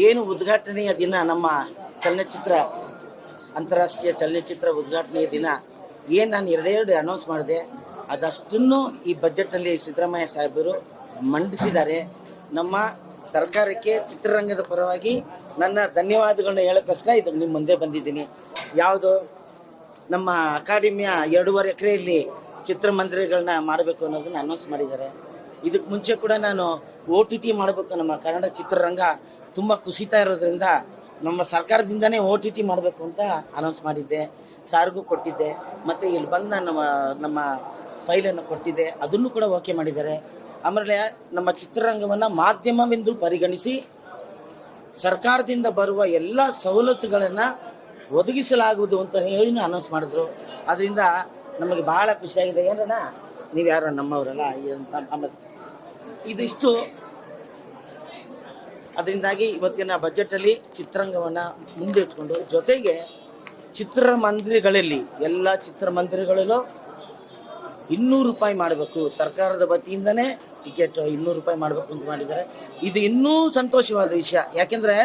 ಏನು ಉದ್ಘಾಟನೆಯ ದಿನ ನಮ್ಮ ಚಲನಚಿತ್ರ ಅಂತಾರಾಷ್ಟ್ರೀಯ ಚಲನಚಿತ್ರ ಉದ್ಘಾಟನೆಯ ದಿನ ಏನು ನಾನು ಎರಡೆರಡು ಅನೌನ್ಸ್ ಮಾಡಿದೆ ಅದಷ್ಟನ್ನು ಈ ಬಜೆಟಲ್ಲಿ ಸಿದ್ದರಾಮಯ್ಯ ಸಾಹೇಬರು ಮಂಡಿಸಿದ್ದಾರೆ. ನಮ್ಮ ಸರ್ಕಾರಕ್ಕೆ ಚಿತ್ರರಂಗದ ಪರವಾಗಿ ನನ್ನ ಧನ್ಯವಾದಗಳನ್ನ ಹೇಳೋಕ್ಕೋಸ್ಕರ ಇದು ನಿಮ್ಮ ಮುಂದೆ ಬಂದಿದ್ದೀನಿ. ಯಾವುದು ನಮ್ಮ ಅಕಾಡೆಮಿಯ 2.5 ಎಕರೆಯಲ್ಲಿ ಚಿತ್ರಮಂದಿರಗಳನ್ನ ಮಾಡಬೇಕು ಅನ್ನೋದನ್ನ ಅನೌನ್ಸ್ ಮಾಡಿದ್ದಾರೆ. ಇದಕ್ಕೆ ಮುಂಚೆ ಕೂಡ ನಾನು OTT ಮಾಡಬೇಕು, ನಮ್ಮ ಕನ್ನಡ ಚಿತ್ರರಂಗ ತುಂಬ ಕುಸಿತಾ ಇರೋದ್ರಿಂದ ನಮ್ಮ ಸರ್ಕಾರದಿಂದನೇ OTT ಮಾಡಬೇಕು ಅಂತ ಅನೌನ್ಸ್ ಮಾಡಿದ್ದೆ. ಸಾರ್ಗೂ ಕೊಟ್ಟಿದ್ದೆ, ಮತ್ತು ಇಲ್ಲಿ ಬಂದು ನಮ್ಮ ಫೈಲನ್ನು ಕೊಟ್ಟಿದ್ದೆ, ಅದನ್ನು ಕೂಡ ಓಕೆ ಮಾಡಿದ್ದಾರೆ. ಆಮೇಲೆ ನಮ್ಮ ಚಿತ್ರರಂಗವನ್ನು ಮಾಧ್ಯಮವೆಂದು ಪರಿಗಣಿಸಿ ಸರ್ಕಾರದಿಂದ ಬರುವ ಎಲ್ಲ ಸವಲತ್ತುಗಳನ್ನು ಒದಗಿಸಲಾಗುವುದು ಅಂತ ಹೇಳಿ ಅನೌನ್ಸ್ ಮಾಡಿದ್ರು. ಅದರಿಂದ ನಮಗೆ ಬಹಳ ಖುಷಿಯಾಗಿದೆ. ಏನಣ್ಣ ನೀವು ಯಾರು ನಮ್ಮವರಲ್ಲ ಇದಿಷ್ಟು. ಅದರಿಂದಾಗಿ ಇವತ್ತಿನ ಬಜೆಟಲ್ಲಿ ಚಿತ್ರರಂಗವನ್ನು ಮುಂದೆ ಇಟ್ಕೊಂಡು, ಜೊತೆಗೆ ಚಿತ್ರಮಂದಿರಗಳಲ್ಲಿ ಎಲ್ಲ ಚಿತ್ರಮಂದಿರಗಳಲ್ಲೂ 200 ರೂಪಾಯಿ ಮಾಡಬೇಕು, ಸರ್ಕಾರದ ವತಿಯಿಂದನೇ ಟಿಕೆಟ್ 200 ರೂಪಾಯಿ ಮಾಡಬೇಕು ಅಂತ ಮಾಡಿದ್ದಾರೆ. ಇದು ಇನ್ನೂ ಸಂತೋಷವಾದ ವಿಷಯ. ಯಾಕೆಂದರೆ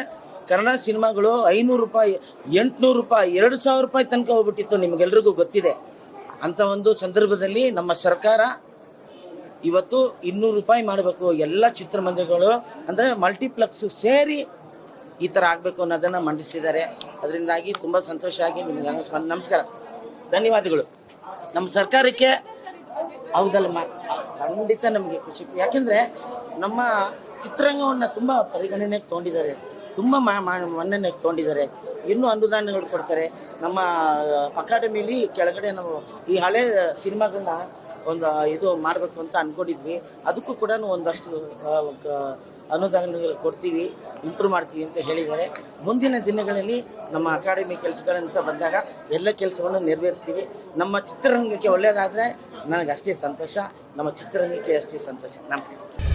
ಕನ್ನಡ ಸಿನಿಮಾಗಳು 500 ರೂಪಾಯಿ, 800 ರೂಪಾಯಿ, 2000 ರೂಪಾಯಿ ತನಕ ಹೋಗ್ಬಿಟ್ಟಿತ್ತು, ನಿಮಗೆಲ್ರಿಗೂ ಗೊತ್ತಿದೆ. ಅಂಥ ಒಂದು ಸಂದರ್ಭದಲ್ಲಿ ನಮ್ಮ ಸರ್ಕಾರ ಇವತ್ತು 200 ರೂಪಾಯಿ ಮಾಡಬೇಕು, ಎಲ್ಲ ಚಿತ್ರಮಂದಿರಗಳು ಅಂದರೆ ಮಲ್ಟಿಪ್ಲೆಕ್ಸ್ ಸೇರಿ ಈ ಥರ ಆಗಬೇಕು ಅನ್ನೋದನ್ನು ಮಂಡಿಸಿದ್ದಾರೆ. ಅದರಿಂದಾಗಿ ತುಂಬ ಸಂತೋಷ ಆಗಿ ನಿಮಗೆ ನಮಸ್ಕಾರ, ಧನ್ಯವಾದಗಳು. ನಮ್ಮ ಸರ್ಕಾರಕ್ಕೆ ಹೌದಲ್ಲ ಖಂಡಿತ ನಮಗೆ ಖುಷಿ. ಯಾಕೆಂದರೆ ನಮ್ಮ ಚಿತ್ರರಂಗವನ್ನು ತುಂಬ ಪರಿಗಣನೆಗೆ ತೊಗೊಂಡಿದ್ದಾರೆ, ತುಂಬ ಮನ್ನಣೆಗೆ ತೊಗೊಂಡಿದ್ದಾರೆ. ಇನ್ನೂ ಅನುದಾನಗಳು ಕೊಡ್ತಾರೆ. ನಮ್ಮ ಅಕಾಡೆಮಿಲಿ ಕೆಳಗಡೆ ನಾವು ಈ ಹಳೆ ಸಿನಿಮಾಗಳನ್ನ ಒಂದು ಇದು ಮಾಡಬೇಕು ಅಂತ ಅಂದ್ಕೊಂಡಿದ್ವಿ. ಅದಕ್ಕೂ ಕೂಡ ಒಂದಷ್ಟು ಅನುದಾನಗಳು ಕೊಡ್ತೀವಿ, ಇಂಪ್ರೂವ್ ಮಾಡ್ತೀವಿ ಅಂತ ಹೇಳಿದ್ದಾರೆ. ಮುಂದಿನ ದಿನಗಳಲ್ಲಿ ನಮ್ಮ ಅಕಾಡೆಮಿ ಕೆಲಸಗಳಂತ ಬಂದಾಗ ಎಲ್ಲ ಕೆಲಸವನ್ನು ನೆರವೇರಿಸ್ತೀವಿ. ನಮ್ಮ ಚಿತ್ರರಂಗಕ್ಕೆ ಒಳ್ಳೆಯದಾದರೆ ನನಗೆ ಅಷ್ಟೇ ಸಂತೋಷ, ನಮ್ಮ ಚಿತ್ರರಂಗಕ್ಕೆ ಅಷ್ಟೇ ಸಂತೋಷ. ನಮಸ್ಕಾರ.